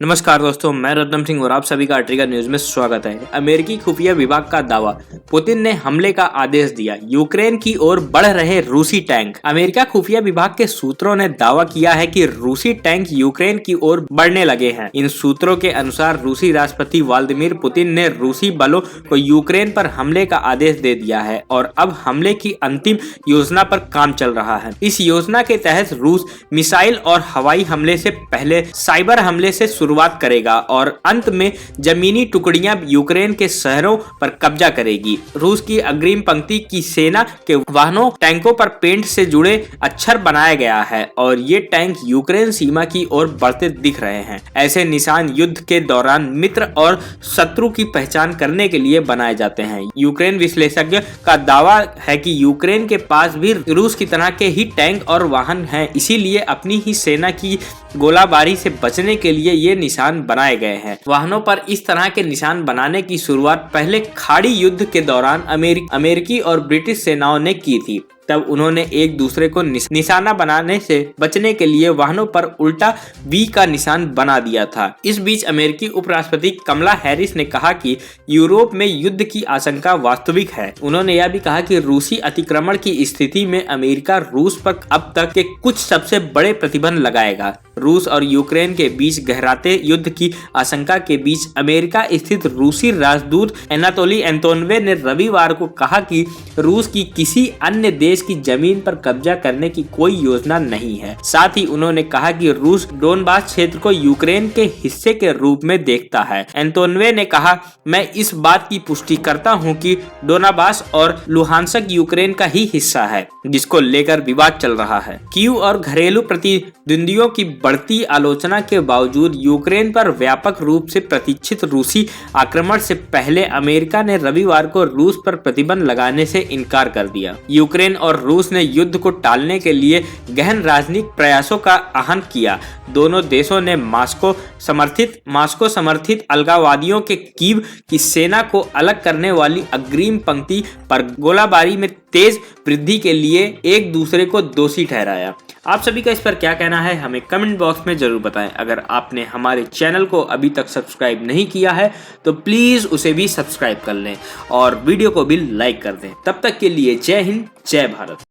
नमस्कार दोस्तों, मैं रत्नम सिंह और आप सभी का ट्रिगर न्यूज में स्वागत है। अमेरिकी खुफिया विभाग का दावा, पुतिन ने हमले का आदेश दिया। यूक्रेन की ओर बढ़ रहे रूसी टैंक। अमेरिका खुफिया विभाग के सूत्रों ने दावा किया है कि रूसी टैंक यूक्रेन की ओर बढ़ने लगे हैं। इन सूत्रों के अनुसार रूसी राष्ट्रपति व्लादिमीर पुतिन ने रूसी बलों को यूक्रेन पर हमले का आदेश दे दिया है और अब हमले की अंतिम योजना पर काम चल रहा है। इस योजना के तहत रूस मिसाइल और हवाई हमले से पहले साइबर हमले से शुरुआत करेगा और अंत में जमीनी टुकड़ियां यूक्रेन के शहरों पर कब्जा करेगी। रूस की अग्रिम पंक्ति की सेना के वाहनों टैंकों पर पेंट से जुड़े अक्षर बनाया गया है और ये टैंक यूक्रेन सीमा की ओर बढ़ते दिख रहे हैं। ऐसे निशान युद्ध के दौरान मित्र और शत्रु की पहचान करने के लिए बनाए जाते हैं। यूक्रेन विश्लेषज्ञ का दावा है कि यूक्रेन के पास भी रूस की तरह के ही टैंक और वाहन हैं, इसीलिए अपनी ही सेना की गोलाबारी से बचने के लिए ये निशान बनाए गए हैं। वाहनों पर इस तरह के निशान बनाने की शुरुआत पहले खाड़ी युद्ध के दौरान अमेरिकी और ब्रिटिश सेनाओं ने की थी। तब उन्होंने एक दूसरे को निशाना बनाने से बचने के लिए वाहनों पर उल्टा वी का निशान बना दिया था। इस बीच अमेरिकी उपराष्ट्रपति कमला हैरिस ने कहा कि यूरोप में युद्ध की आशंका वास्तविक है। उन्होंने यह भी कहा कि रूसी अतिक्रमण की स्थिति में अमेरिका रूस पर अब तक के कुछ सबसे बड़े प्रतिबंध लगाएगा। रूस और यूक्रेन के बीच गहराते युद्ध की आशंका के बीच अमेरिका स्थित रूसी राजदूत एनातोली एंतोनवे ने रविवार को कहा कि रूस की किसी अन्य देश की जमीन पर कब्जा करने की कोई योजना नहीं है। साथ ही उन्होंने कहा कि रूस डोनबास क्षेत्र को यूक्रेन के हिस्से के रूप में देखता है। एंतोनवे ने कहा, मैं इस बात की पुष्टि करता हूं कि डोनाबास और लुहांस्क यूक्रेन का ही हिस्सा है, जिसको लेकर विवाद चल रहा है। कीव और घरेलू प्रतिद्वंदियों की बढ़ती आलोचना के बावजूद यूक्रेन पर व्यापक रूप से प्रतीक्षित रूसी आक्रमण से पहले अमेरिका ने रविवार को रूस पर प्रतिबंध लगाने से इनकार कर दिया। यूक्रेन और रूस ने युद्ध को टालने के लिए गहन राजनीतिक प्रयासों का आह्वान किया। दोनों देशों ने मास्को समर्थित अलगाववादियों के कीव की सेना को अलग करने वाली अग्रिम पंक्ति पर गोलाबारी में तेज वृद्धि के लिए एक दूसरे को दोषी ठहराया। आप सभी का इस पर क्या कहना है, हमें कमेंट बॉक्स में जरूर बताएं। अगर आपने हमारे चैनल को अभी तक सब्सक्राइब नहीं किया है तो प्लीज उसे भी सब्सक्राइब कर लें और वीडियो को भी लाइक कर दें। तब तक के लिए जय हिंद, जय भारत।